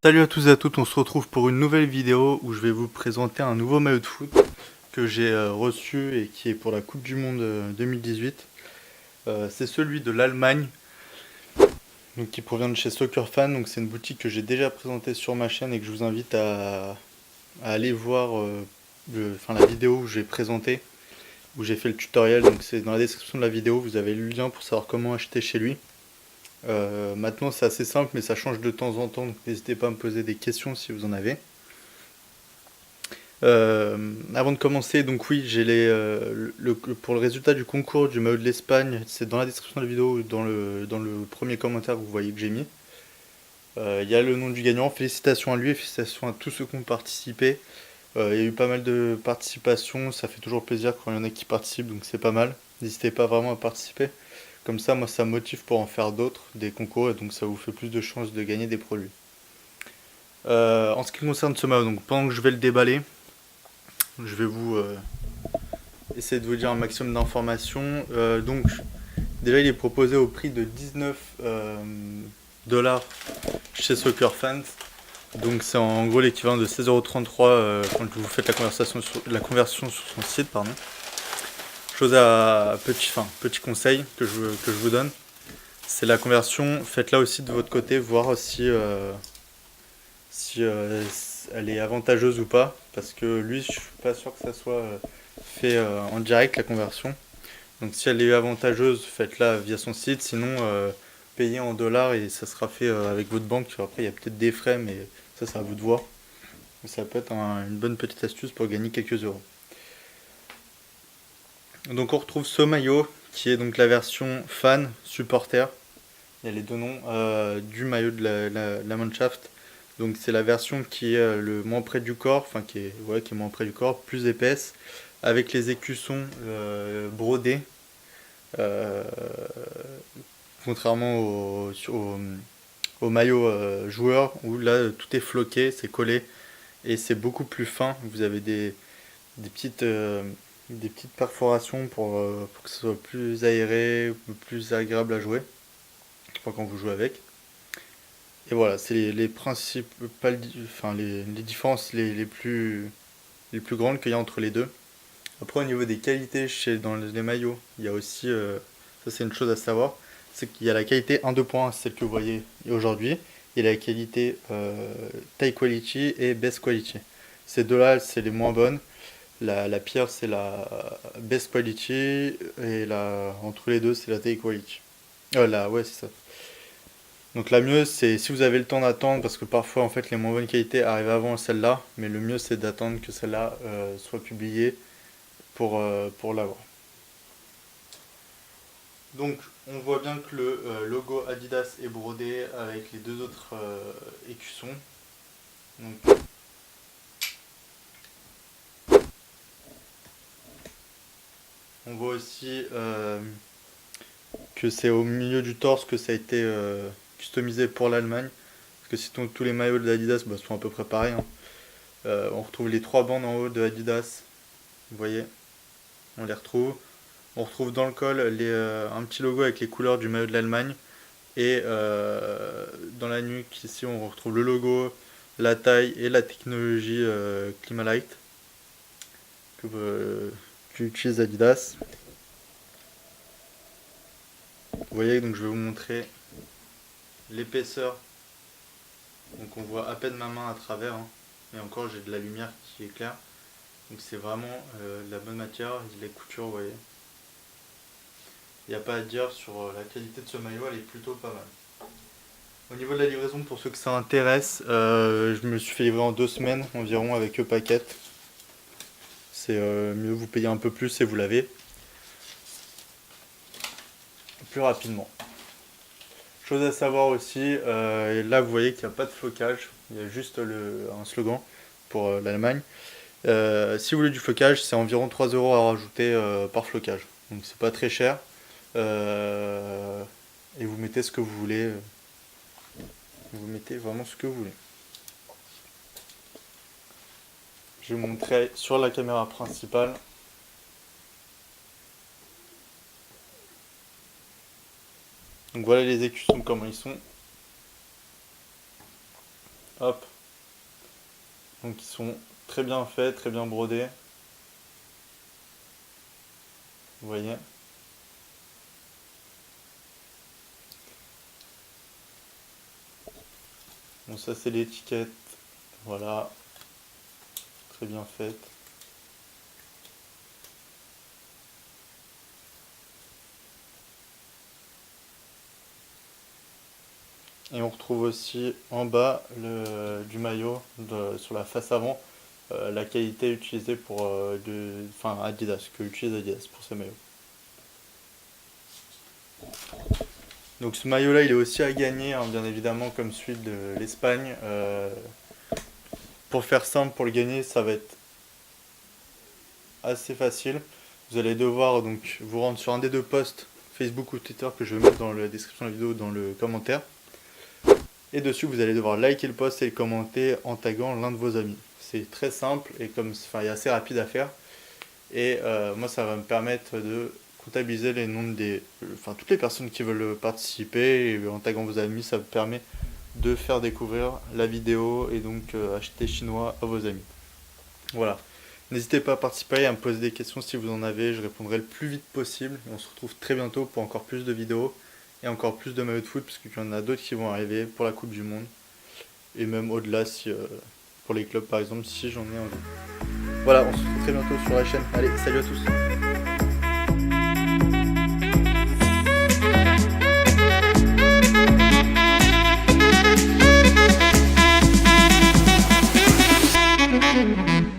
Salut à tous et à toutes, on se retrouve pour une nouvelle vidéo où je vais vous présenter un nouveau maillot de foot que j'ai reçu et qui est pour la Coupe du Monde 2018. C'est celui de l'Allemagne, donc qui provient de chez Soccer Fan. Donc c'est une boutique que j'ai déjà présentée sur ma chaîne et que je vous invite à aller voir la vidéo où j'ai présenté, où j'ai fait le tutoriel. Donc c'est dans la description de la vidéo, vous avez le lien pour savoir comment acheter chez lui. Maintenant c'est assez simple mais ça change de temps en temps, donc n'hésitez pas à me poser des questions si vous en avez. Avant de commencer, donc oui, j'ai pour le résultat du concours du maillot de l'Espagne, c'est dans la description de la vidéo ou dans le premier commentaire que vous voyez que j'ai mis. Il y a le nom du gagnant, félicitations à lui et félicitations à tous ceux qui ont participé. Il y a eu pas mal de participation, ça fait toujours plaisir quand il y en a qui participent, donc c'est pas mal. N'hésitez pas vraiment à participer. Comme ça, moi, ça me motive pour en faire d'autres, des concours, et donc ça vous fait plus de chances de gagner des produits. En ce qui concerne ce maillot, donc pendant que je vais le déballer, je vais essayer de vous dire un maximum d'informations. Donc, déjà, il est proposé au prix de 19 dollars chez Soccer Fans. Donc, c'est en gros l'équivalent de 16,33 € quand vous faites la conversion sur son site. Pardon. Petit conseil que je vous donne, c'est la conversion. Faites-la aussi de votre côté, voir si elle est avantageuse ou pas, parce que lui, je suis pas sûr que ça soit fait en direct la conversion. Donc si elle est avantageuse, faites-la via son site, sinon payez en dollars et ça sera fait avec votre banque. Après, il y a peut-être des frais, mais ça, c'est à vous de voir. Mais ça peut être une bonne petite astuce pour gagner quelques euros. Donc on retrouve ce maillot qui est donc la version fan supporter. Il y a les deux noms du maillot de la Mannschaft. Donc c'est la version qui est le moins près du corps, enfin qui est moins près du corps, plus épaisse, avec les écussons brodés, contrairement au maillot joueur où là tout est floqué, c'est collé et c'est beaucoup plus fin. Vous avez des petites perforations pour que ce soit plus aéré, plus agréable à jouer quand vous jouez avec. Et voilà, c'est les principales, les différences les plus grandes qu'il y a entre les deux. Après, au niveau des qualités dans les maillots, il y a aussi, ça c'est une chose à savoir, c'est qu'il y a la qualité 1.2.1, celle que vous voyez aujourd'hui, et la qualité High Quality et Best Quality. Ces deux-là, c'est les moins bonnes. La pire, c'est la Best Quality, et entre les deux, c'est la High Quality. Ouais, c'est ça. Donc la mieux, c'est si vous avez le temps d'attendre, parce que parfois en fait les moins bonnes qualités arrivent avant celle-là, mais le mieux c'est d'attendre que celle-là soit publiée pour l'avoir. Donc on voit bien que le logo Adidas est brodé avec les deux autres écussons. Donc, on voit aussi que c'est au milieu du torse que ça a été customisé pour l'Allemagne. Parce que sinon tous les maillots de Adidas sont à peu près pareils. Hein. On retrouve les trois bandes en haut de Adidas. Vous voyez, on les retrouve. On retrouve dans le col un petit logo avec les couleurs du maillot de l'Allemagne. Et dans la nuque, ici, on retrouve le logo, la taille et la technologie Climalite qu'utilise Adidas. Vous voyez, donc je vais vous montrer l'épaisseur. Donc on voit à peine ma main à travers. Hein. Et encore, j'ai de la lumière qui éclaire. Donc c'est vraiment de la bonne matière. Les coutures, vous voyez. Il n'y a pas à dire sur la qualité de ce maillot, elle est plutôt pas mal. Au niveau de la livraison, pour ceux que ça intéresse, je me suis fait livrer en 2 semaines environ avec E-Packet. C'est mieux, vous payez un peu plus et vous l'avez plus rapidement. Chose à savoir aussi, là vous voyez qu'il n'y a pas de flocage, il y a juste un slogan pour l'Allemagne. Si vous voulez du flocage, c'est environ 3 € à rajouter par flocage. Donc c'est pas très cher. Et vous mettez ce que vous voulez. Vous mettez vraiment ce que vous voulez. Je vais vous montrer sur la caméra principale. Donc voilà les écussons comment ils sont. Hop. Donc ils sont très bien faits, très bien brodés. Vous voyez. Bon, ça c'est l'étiquette. Voilà. Très bien faite. Et on retrouve aussi en bas du maillot sur la face avant la qualité utilisée pour enfin Adidas, que utilise Adidas pour ce maillot. Donc ce maillot là il est aussi à gagner hein, bien évidemment comme celui de l'Espagne. Pour faire simple, pour le gagner ça va être assez facile. Vous allez devoir donc vous rendre sur un des deux posts Facebook ou Twitter que je vais mettre dans la description de la vidéo dans le commentaire. Et dessus, vous allez devoir liker le post et le commenter en taguant l'un de vos amis. C'est très simple et comme il est assez rapide à faire. Et moi, ça va me permettre de comptabiliser les noms toutes les personnes qui veulent participer. Et en taguant vos amis, ça vous permet de faire découvrir la vidéo et donc acheter chinois à vos amis. Voilà. N'hésitez pas à participer, à me poser des questions si vous en avez. Je répondrai le plus vite possible. On se retrouve très bientôt pour encore plus de vidéos. Et encore plus de maillots de foot, parce qu'il y en a d'autres qui vont arriver pour la Coupe du Monde. Et même au-delà, si, pour les clubs par exemple, si j'en ai envie. Voilà, on se retrouve très bientôt sur la chaîne. Allez, salut à tous!